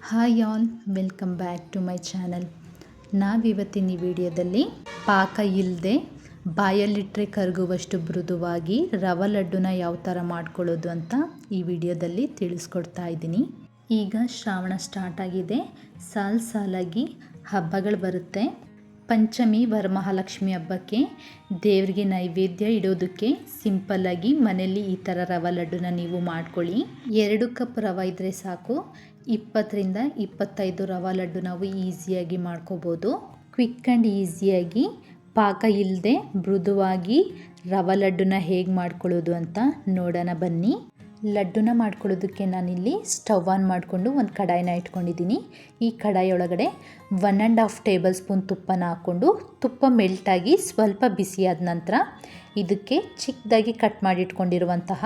Hi all, welcome back to my channel. ನಾವಿವತ್ತಿನ ಈ ವಿಡಿಯೋದಲ್ಲಿ ಪಾಕ ಇಲ್ಲದೆ ಬಾಯಲ್ಲಿಟ್ಟರೆ ಕರಗುವಷ್ಟು ಮೃದುವಾಗಿ ರವೆ ಲಡ್ಡುನ ಯಾವ ಥರ ಮಾಡ್ಕೊಳ್ಳೋದು ಅಂತ ಈ ವಿಡಿಯೋದಲ್ಲಿ ತಿಳಿಸ್ಕೊಡ್ತಾ ಇದ್ದೀನಿ. ಈಗ ಶ್ರಾವಣ ಸ್ಟಾರ್ಟ್ ಆಗಿದೆ. ಸಾಲಾಗಿ ಹಬ್ಬಗಳು ಬರುತ್ತೆ. ಪಂಚಮಿ ವರಮಹಾಲಕ್ಷ್ಮಿ ಹಬ್ಬಕ್ಕೆ ದೇವರಿಗೆ ನೈವೇದ್ಯ ಇಡೋದಕ್ಕೆ ಸಿಂಪಲ್ಲಾಗಿ ಮನೆಯಲ್ಲಿ ಈ ಥರ ರವೆ ಲಡ್ಡುನ ನೀವು ಮಾಡ್ಕೊಳ್ಳಿ. 2 ಕಪ್ ರವೆ ಇದ್ದರೆ ಸಾಕು. 20ರಿಂದ 25 ರವೆ ಲಡ್ಡು ನಾವು ಈಸಿಯಾಗಿ ಮಾಡ್ಕೋಬೋದು. ಕ್ವಿಕ್ ಆ್ಯಂಡ್ ಈಸಿಯಾಗಿ ಪಾಕ ಇಲ್ಲದೆ ಮೃದುವಾಗಿ ರವೆ ಲಡ್ಡುನ ಹೇಗೆ ಮಾಡ್ಕೊಳ್ಳೋದು ಅಂತ ನೋಡೋಣ ಬನ್ನಿ. ಲಡ್ಡುನ ಮಾಡ್ಕೊಳ್ಳೋದಕ್ಕೆ ನಾನಿಲ್ಲಿ ಸ್ಟವ್ ಆನ್ ಮಾಡಿಕೊಂಡು ಒಂದು ಕಡಾಯಿನ ಇಟ್ಕೊಂಡಿದ್ದೀನಿ. ಈ ಕಡಾಯಿ ಒಳಗಡೆ 1.5 ಟೇಬಲ್ ಸ್ಪೂನ್ ತುಪ್ಪನ ಹಾಕ್ಕೊಂಡು ತುಪ್ಪ ಮೆಲ್ಟಾಗಿ ಸ್ವಲ್ಪ ಬಿಸಿಯಾದ ನಂತರ ಇದಕ್ಕೆ ಚಿಕ್ಕದಾಗಿ ಕಟ್ ಮಾಡಿಟ್ಕೊಂಡಿರುವಂತಹ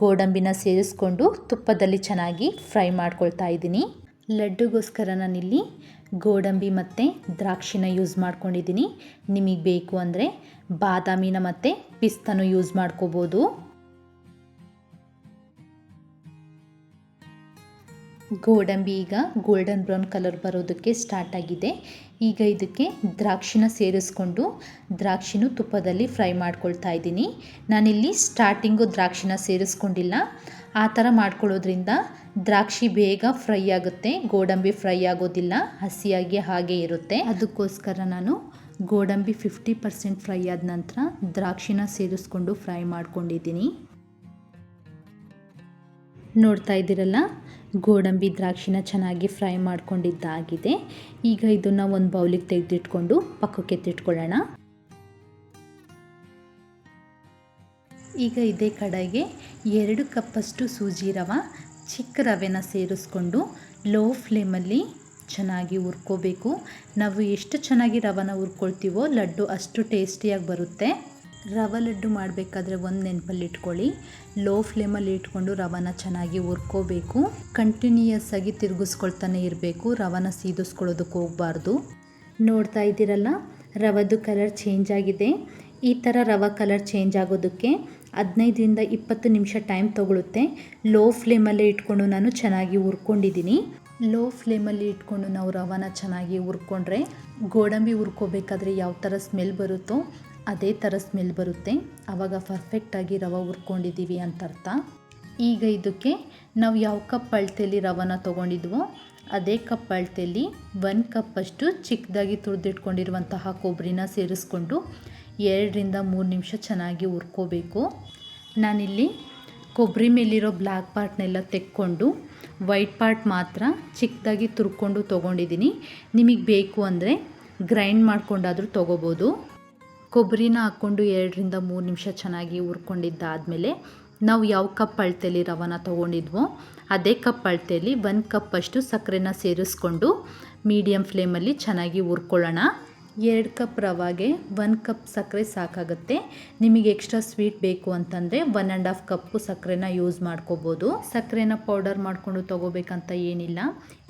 ಗೋಡಂಬಿನ ಸೇರಿಸ್ಕೊಂಡು ತುಪ್ಪದಲ್ಲಿ ಚೆನ್ನಾಗಿ ಫ್ರೈ ಮಾಡ್ಕೊಳ್ತಾ ಇದ್ದೀನಿ. ಲಡ್ಡುಗೋಸ್ಕರ ನಾನಿಲ್ಲಿ ಗೋಡಂಬಿ ಮತ್ತು ದ್ರಾಕ್ಷಿನ ಯೂಸ್ ಮಾಡ್ಕೊಂಡಿದ್ದೀನಿ. ನಿಮಗೆ ಬೇಕು ಅಂದರೆ ಬಾದಾಮಿನ ಮತ್ತು ಪಿಸ್ತಾನು ಯೂಸ್ ಮಾಡ್ಕೋಬೋದು. ಗೋಡಂಬಿ ಈಗ ಗೋಲ್ಡನ್ ಬ್ರೌನ್ ಕಲರ್ ಬರೋದಕ್ಕೆ ಸ್ಟಾರ್ಟ್ ಆಗಿದೆ. ಈಗ ಇದಕ್ಕೆ ದ್ರಾಕ್ಷಿನ ಸೇರಿಸ್ಕೊಂಡು ದ್ರಾಕ್ಷಿನೂ ತುಪ್ಪದಲ್ಲಿ ಫ್ರೈ ಮಾಡ್ಕೊಳ್ತಾ ಇದ್ದೀನಿ. ನಾನಿಲ್ಲಿ ಸ್ಟಾರ್ಟಿಂಗು ದ್ರಾಕ್ಷಿನ ಸೇರಿಸ್ಕೊಂಡಿಲ್ಲ. ಆ ಥರ ಮಾಡ್ಕೊಳ್ಳೋದ್ರಿಂದ ದ್ರಾಕ್ಷಿ ಬೇಗ ಫ್ರೈ ಆಗುತ್ತೆ, ಗೋಡಂಬಿ ಫ್ರೈ ಆಗೋದಿಲ್ಲ, ಹಸಿಯಾಗಿ ಹಾಗೆ ಇರುತ್ತೆ. ಅದಕ್ಕೋಸ್ಕರ ನಾನು ಗೋಡಂಬಿ 50% ಫ್ರೈ ಆದ ನಂತರ ದ್ರಾಕ್ಷಿನ ಸೇರಿಸ್ಕೊಂಡು ಫ್ರೈ ಮಾಡ್ಕೊಂಡಿದ್ದೀನಿ. ನೋಡ್ತಾ ಇದ್ದೀರಲ್ಲ, ಗೋಡಂಬಿ ದ್ರಾಕ್ಷಿನ ಚೆನ್ನಾಗಿ ಫ್ರೈ ಮಾಡ್ಕೊಂಡಿದ್ದಾಗಿದೆ. ಈಗ ಇದನ್ನು ಒಂದು ಬೌಲಿಗೆ ತೆಗೆದಿಟ್ಕೊಂಡು ಪಕ್ಕಕ್ಕೆ ಎತ್ತಿಟ್ಕೊಳ್ಳೋಣ. ಈಗ ಇದೇ ಕಡೆಗೆ 2 ಕಪ್ಪಷ್ಟು ಸೂಜಿ ರವೆ, ಚಿಕ್ಕ ರವೆನ ಸೇರಿಸ್ಕೊಂಡು ಲೋ ಫ್ಲೇಮಲ್ಲಿ ಚೆನ್ನಾಗಿ ಹುರ್ಕೋಬೇಕು. ನಾವು ಎಷ್ಟು ಚೆನ್ನಾಗಿ ರವೆನ ಹುರ್ಕೊಳ್ತೀವೋ ಲಡ್ಡು ಅಷ್ಟು ಟೇಸ್ಟಿಯಾಗಿ ಬರುತ್ತೆ. ರವೆ ಲಡ್ಡು ಮಾಡಬೇಕಾದ್ರೆ ಒಂದು ನೆನಪಲ್ಲಿ ಇಟ್ಕೊಳ್ಳಿ, ಲೋ ಫ್ಲೇಮಲ್ಲಿ ಇಟ್ಕೊಂಡು ರವೆನ ಚೆನ್ನಾಗಿ ಹುರ್ಕೋಬೇಕು. ಕಂಟಿನ್ಯೂಯಸ್ ಆಗಿ ತಿರುಗಿಸ್ಕೊಳ್ತಾನೆ ಇರಬೇಕು, ರವೆನ ಸೀದಿಸ್ಕೊಳ್ಳೋದಕ್ಕೆ ಹೋಗಬಾರ್ದು. ನೋಡ್ತಾ ಇದ್ದೀರಲ್ಲ, ರವೆದು ಕಲರ್ ಚೇಂಜ್ ಆಗಿದೆ. ಈ ಥರ ರವೆ ಕಲರ್ ಚೇಂಜ್ ಆಗೋದಕ್ಕೆ 15ರಿಂದ 20 ನಿಮಿಷ ಟೈಮ್ ತೊಗೊಳುತ್ತೆ. ಲೋ ಫ್ಲೇಮಲ್ಲೇ ಇಟ್ಕೊಂಡು ನಾನು ಚೆನ್ನಾಗಿ ಹುರ್ಕೊಂಡಿದ್ದೀನಿ. ಲೋ ಫ್ಲೇಮಲ್ಲಿ ಇಟ್ಕೊಂಡು ನಾವು ರವೆನ ಚೆನ್ನಾಗಿ ಹುರ್ಕೊಂಡ್ರೆ ಗೋಡಂಬಿ ಹುರ್ಕೋಬೇಕಾದ್ರೆ ಯಾವ ಥರ ಸ್ಮೆಲ್ ಬರುತ್ತೋ ಅದೇ ಥರ ಸ್ಮೆಲ್ ಬರುತ್ತೆ. ಆವಾಗ ಪರ್ಫೆಕ್ಟಾಗಿ ರವೆ ಹುರ್ಕೊಂಡಿದ್ದೀವಿ ಅಂತ ಅರ್ಥ. ಈಗ ಇದಕ್ಕೆ ನಾವು ಯಾವ ಕಪ್ ಅಳತೆಯಲ್ಲಿ ರವೆನ ತೊಗೊಂಡಿದ್ವೋ ಅದೇ ಕಪ್ ಅಳತೆಯಲ್ಲಿ 1 ಕಪ್ಪಷ್ಟು ಚಿಕ್ಕದಾಗಿ ತುರಿದಿಟ್ಕೊಂಡಿರುವಂತಹ ಕೊಬ್ಬರಿನ ಸೇರಿಸ್ಕೊಂಡು 2ರಿಂದ 3 ನಿಮಿಷ ಚೆನ್ನಾಗಿ ಹುರ್ಕೋಬೇಕು. ನಾನಿಲ್ಲಿ ಕೊಬ್ಬರಿ ಮೇಲಿರೋ ಬ್ಲ್ಯಾಕ್ ಪಾರ್ಟ್ನೆಲ್ಲ ತೆಕ್ಕೊಂಡು ವೈಟ್ ಪಾರ್ಟ್ ಮಾತ್ರ ಚಿಕ್ಕದಾಗಿ ತುರ್ಕೊಂಡು ತೊಗೊಂಡಿದ್ದೀನಿ. ನಿಮಗೆ ಬೇಕು ಅಂದರೆ ಗ್ರೈಂಡ್ ಮಾಡ್ಕೊಂಡಾದರೂ ತೊಗೋಬೋದು. ಕೊಬ್ಬರಿನ ಹಾಕ್ಕೊಂಡು 2ರಿಂದ 3 ನಿಮಿಷ ಚೆನ್ನಾಗಿ ಹುರ್ಕೊಂಡಿದ್ದಾದಮೇಲೆ ನಾವು ಯಾವ ಕಪ್ ಅಳತೆಯಲ್ಲಿ ರವೆನ ತೊಗೊಂಡಿದ್ವೋ ಅದೇ ಕಪ್ ಅಳತೆಯಲ್ಲಿ 1 ಕಪ್ಪಷ್ಟು ಸಕ್ಕರೆನ ಸೇರಿಸ್ಕೊಂಡು ಮೀಡಿಯಮ್ ಫ್ಲೇಮಲ್ಲಿ ಚೆನ್ನಾಗಿ ಹುರ್ಕೊಳ್ಳೋಣ. 2 ಕಪ್ ರವೆಗೆ 1 ಕಪ್ ಸಕ್ಕರೆ ಸಾಕಾಗುತ್ತೆ. ನಿಮಗೆ ಎಕ್ಸ್ಟ್ರಾ ಸ್ವೀಟ್ ಬೇಕು ಅಂತಂದರೆ 1.5 ಕಪ್ಪು ಸಕ್ಕರೆನ ಯೂಸ್ ಮಾಡ್ಕೋಬೋದು. ಸಕ್ಕರೆನ ಪೌಡರ್ ಮಾಡಿಕೊಂಡು ತೊಗೋಬೇಕಂತ ಏನಿಲ್ಲ,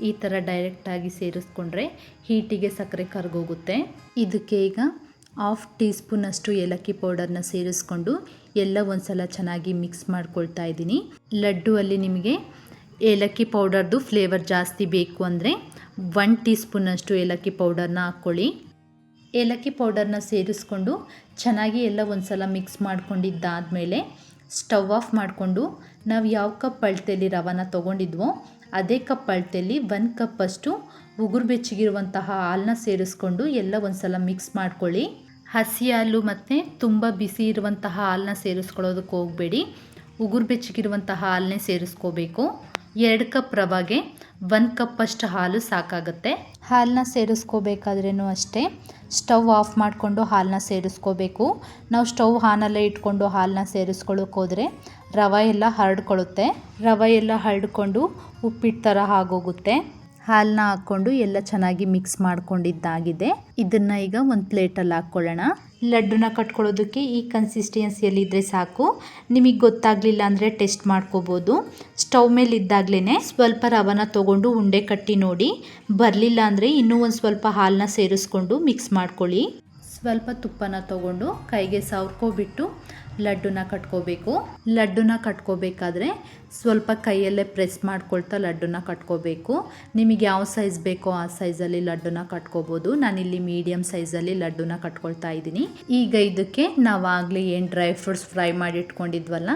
ಈ ಥರ ಡೈರೆಕ್ಟಾಗಿ ಸೇರಿಸ್ಕೊಂಡ್ರೆ ಹೀಟಿಗೆ ಸಕ್ಕರೆ ಕರಗೋಗುತ್ತೆ. ಇದಕ್ಕೆ ಈಗ 1/2 ಟೀ ಸ್ಪೂನಷ್ಟು ಏಲಕ್ಕಿ ಪೌಡರ್ನ ಸೇರಿಸ್ಕೊಂಡು ಎಲ್ಲ ಒಂದು ಸಲ ಚೆನ್ನಾಗಿ ಮಿಕ್ಸ್ ಮಾಡ್ಕೊಳ್ತಾ ಇದ್ದೀನಿ. ಲಡ್ಡು ಅಲ್ಲಿ ನಿಮಗೆ ಏಲಕ್ಕಿ ಪೌಡರ್ದು ಫ್ಲೇವರ್ ಜಾಸ್ತಿ ಬೇಕು ಅಂದರೆ 1 ಟೀ ಸ್ಪೂನಷ್ಟು ಏಲಕ್ಕಿ ಪೌಡರ್ನ ಹಾಕ್ಕೊಳ್ಳಿ. ಏಲಕ್ಕಿ ಪೌಡರ್ನ ಸೇರಿಸ್ಕೊಂಡು ಚೆನ್ನಾಗಿ ಎಲ್ಲ ಒಂದು ಸಲ ಮಿಕ್ಸ್ ಮಾಡ್ಕೊಂಡಿದ್ದಾದಮೇಲೆ ಸ್ಟವ್ ಆಫ್ ಮಾಡಿಕೊಂಡು ನಾವು ಯಾವ ಕಪ್ ಅಳತೆಯಲ್ಲಿ ರವೆನ ತೊಗೊಂಡಿದ್ವೋ ಅದೇ ಕಪ್ ಅಳತೆಯಲ್ಲಿ 1 ಕಪ್ಪಷ್ಟು ಉಗುರು ಬೆಚ್ಚಗಿರುವಂತಹ ಹಾಲನ್ನ ಸೇರಿಸ್ಕೊಂಡು ಎಲ್ಲ ಒಂದು ಸಲ ಮಿಕ್ಸ್ ಮಾಡ್ಕೊಳ್ಳಿ. ಹಸಿ ಹಾಲು ಮತ್ತು ತುಂಬ ಬಿಸಿ ಇರುವಂತಹ ಹಾಲನ್ನ ಸೇರಿಸ್ಕೊಳ್ಳೋದಕ್ಕೆ ಹೋಗಬೇಡಿ, ಉಗುರು ಬೆಚ್ಚಗಿರುವಂತಹ ಹಾಲನ್ನೇ ಸೇರಿಸ್ಕೋಬೇಕು. 2 ಕಪ್ ರವೆಗೆ 1 ಕಪ್ಪಷ್ಟು ಹಾಲು ಸಾಕಾಗುತ್ತೆ. ಹಾಲನ್ನ ಸೇರಿಸ್ಕೋಬೇಕಾದ್ರೂ ಅಷ್ಟೇ ಸ್ಟವ್ ಆಫ್ ಮಾಡಿಕೊಂಡು ಹಾಲನ್ನ ಸೇರಿಸ್ಕೋಬೇಕು. ನಾವು ಸ್ಟವ್ ಆನಲ್ಲೇ ಇಟ್ಕೊಂಡು ಹಾಲನ್ನ ಸೇರಿಸ್ಕೊಳ್ಳೋಕೆ ಹೋದರೆ ರವೆ ಎಲ್ಲ ಹರಡ್ಕೊಳ್ಳುತ್ತೆ. ರವೆ ಎಲ್ಲ ಹರಡ್ಕೊಂಡು ಉಪ್ಪಿಟ್ಟು ಥರ ಆಗೋಗುತ್ತೆ. ಹಾಲನ್ನ ಹಾಕ್ಕೊಂಡು ಎಲ್ಲ ಚೆನ್ನಾಗಿ ಮಿಕ್ಸ್ ಮಾಡ್ಕೊಂಡಿದ್ದಾಗಿದೆ. ಇದನ್ನು ಈಗ ಒಂದು ಪ್ಲೇಟಲ್ಲಿ ಹಾಕ್ಕೊಳ್ಳೋಣ. ಲಡ್ಡುನ ಕಟ್ಕೊಳ್ಳೋದಕ್ಕೆ ಈ ಕನ್ಸಿಸ್ಟೆನ್ಸಿಯಲ್ಲಿದ್ದರೆ ಸಾಕು. ನಿಮಗೆ ಗೊತ್ತಾಗಲಿಲ್ಲ ಅಂದರೆ ಟೆಸ್ಟ್ ಮಾಡ್ಕೋಬೋದು. ಸ್ಟವ್ ಮೇಲೆ ಇದ್ದಾಗಲೇ ಸ್ವಲ್ಪ ರವೆನ ತೊಗೊಂಡು ಉಂಡೆ ಕಟ್ಟಿ ನೋಡಿ, ಬರಲಿಲ್ಲ ಅಂದರೆ ಇನ್ನೂ ಒಂದು ಸ್ವಲ್ಪ ಹಾಲನ್ನ ಸೇರಿಸ್ಕೊಂಡು ಮಿಕ್ಸ್ ಮಾಡ್ಕೊಳ್ಳಿ. ಸ್ವಲ್ಪ ತುಪ್ಪನ ತಗೊಂಡು ಕೈಗೆ ಸವರ್ಕೊಬಿಟ್ಟು ಲಡ್ಡುನ ಕಟ್ಕೋಬೇಕು. ಲಡ್ಡುನ ಕಟ್ಕೋಬೇಕಾದ್ರೆ ಸ್ವಲ್ಪ ಕೈಯಲ್ಲೇ ಪ್ರೆಸ್ ಮಾಡ್ಕೊಳ್ತಾ ಲಡ್ಡುನ ಕಟ್ಕೋಬೇಕು. ನಿಮಗೆ ಯಾವ ಸೈಜ್ ಬೇಕೋ ಆ ಸೈಜಲ್ಲಿ ಲಡ್ಡುನ ಕಟ್ಕೋಬೋದು. ನಾನಿಲ್ಲಿ ಮೀಡಿಯಮ್ ಸೈಜಲ್ಲಿ ಲಡ್ಡುನ ಕಟ್ಕೊಳ್ತಾ ಇದ್ದೀನಿ. ಈಗ ಇದಕ್ಕೆ ನಾವಾಗಲೇ ಏನು ಡ್ರೈ ಫ್ರೂಟ್ಸ್ ಫ್ರೈ ಮಾಡಿ ಇಟ್ಕೊಂಡಿದ್ವಲ್ಲ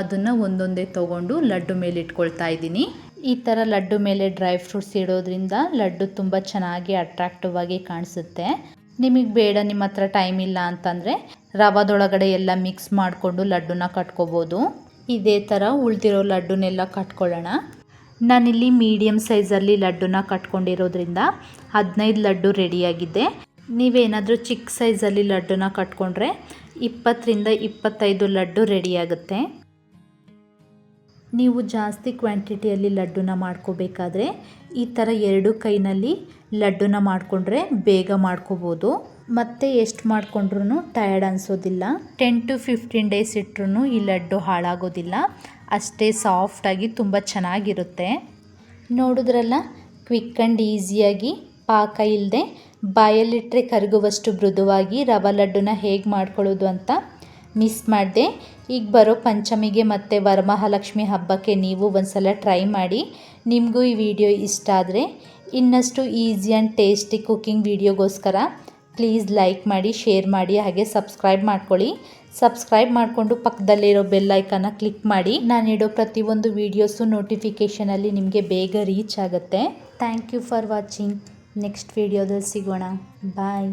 ಅದನ್ನು ಒಂದೊಂದೇ ತೊಗೊಂಡು ಲಡ್ಡು ಮೇಲೆ ಇಟ್ಕೊಳ್ತಾ ಇದ್ದೀನಿ. ಈ ಥರ ಲಡ್ಡು ಮೇಲೆ ಡ್ರೈ ಫ್ರೂಟ್ಸ್ ಇಡೋದ್ರಿಂದ ಲಡ್ಡು ತುಂಬ ಚೆನ್ನಾಗಿ ಅಟ್ರಾಕ್ಟಿವ್ ಆಗಿ ಕಾಣಿಸುತ್ತೆ. ನಿಮಗೆ ಬೇಡ, ನಿಮ್ಮ ಹತ್ರ ಟೈಮ್ ಇಲ್ಲ ಅಂತಂದರೆ ರವಾದೊಳಗಡೆ ಎಲ್ಲ ಮಿಕ್ಸ್ ಮಾಡಿಕೊಂಡು ಲಡ್ಡುನ ಕಟ್ಕೋಬೋದು. ಇದೇ ಥರ ಉಳಿದಿರೋ ಲಡ್ಡುನೆಲ್ಲ ಕಟ್ಕೊಳ್ಳೋಣ. ನಾನಿಲ್ಲಿ ಮೀಡಿಯಮ್ ಸೈಜಲ್ಲಿ ಲಡ್ಡುನ ಕಟ್ಕೊಂಡಿರೋದ್ರಿಂದ 15 ಲಡ್ಡು ರೆಡಿಯಾಗಿದೆ. ನೀವೇನಾದರೂ ಚಿಕ್ಕ ಸೈಜಲ್ಲಿ ಲಡ್ಡುನ ಕಟ್ಕೊಂಡ್ರೆ 20ರಿಂದ 25 ಲಡ್ಡು ರೆಡಿಯಾಗುತ್ತೆ. ನೀವು ಜಾಸ್ತಿ ಕ್ವಾಂಟಿಟಿಯಲ್ಲಿ ಲಡ್ಡುನ ಮಾಡ್ಕೋಬೇಕಾದ್ರೆ ಈ ಥರ 2 ಕೈನಲ್ಲಿ ಲಡ್ಡುನ ಮಾಡಿಕೊಂಡ್ರೆ ಬೇಗ ಮಾಡ್ಕೋಬೋದು. ಮತ್ತೆ ಎಷ್ಟು ಮಾಡಿಕೊಂಡ್ರೂ ಟಯರ್ಡ್ ಅನಿಸೋದಿಲ್ಲ. 10 to 15 ಡೇಸ್ ಇಟ್ಟರೂ ಈ ಲಡ್ಡು ಹಾಳಾಗೋದಿಲ್ಲ. ಅಷ್ಟೇ ಸಾಫ್ಟಾಗಿ ತುಂಬ ಚೆನ್ನಾಗಿರುತ್ತೆ. ನೋಡಿದ್ರಲ್ಲ, ಕ್ವಿಕ್ ಆ್ಯಂಡ್ ಈಸಿಯಾಗಿ ಪಾಕ ಇಲ್ಲದೆ ಬಾಯಲ್ಲಿಟ್ಟರೆ ಕರಗುವಷ್ಟು ಮೃದುವಾಗಿ ರವೆ ಲಡ್ಡುನ ಹೇಗೆ ಮಾಡ್ಕೊಳ್ಳೋದು ಅಂತ ಮಿಸ್ ಮಾಡಿದೆ. ಈಗ ಬರೋ ಪಂಚಮಿಗೆ ಮತ್ತು ವರಮಹಾಲಕ್ಷ್ಮಿ ಹಬ್ಬಕ್ಕೆ ನೀವು ಒಂದ್ಸಲ ಟ್ರೈ ಮಾಡಿ. ನಿಮಗೂ ಈ ವಿಡಿಯೋ ಇಷ್ಟ ಆದರೆ ಇನ್ನಷ್ಟು ಈಸಿ ಆ್ಯಂಡ್ ಟೇಸ್ಟಿ ಕುಕ್ಕಿಂಗ್ ವಿಡಿಯೋಗೋಸ್ಕರ ಪ್ಲೀಸ್ ಲೈಕ್ ಮಾಡಿ, ಶೇರ್ ಮಾಡಿ, ಹಾಗೆ ಸಬ್ಸ್ಕ್ರೈಬ್ ಮಾಡ್ಕೊಳ್ಳಿ. ಸಬ್ಸ್ಕ್ರೈಬ್ ಮಾಡಿಕೊಂಡು ಪಕ್ಕದಲ್ಲಿರೋ ಬೆಲ್ ಐಕಾನ ಕ್ಲಿಕ್ ಮಾಡಿ. ನಾನಿಡೋ ಪ್ರತಿಯೊಂದು ವೀಡಿಯೋಸು ನೋಟಿಫಿಕೇಷನಲ್ಲಿ ನಿಮಗೆ ಬೇಗ ರೀಚ್ ಆಗುತ್ತೆ. Thank you for watching. Next ವಿಡಿಯೋದಲ್ಲಿ ಸಿಗೋಣ. ಬಾಯ್.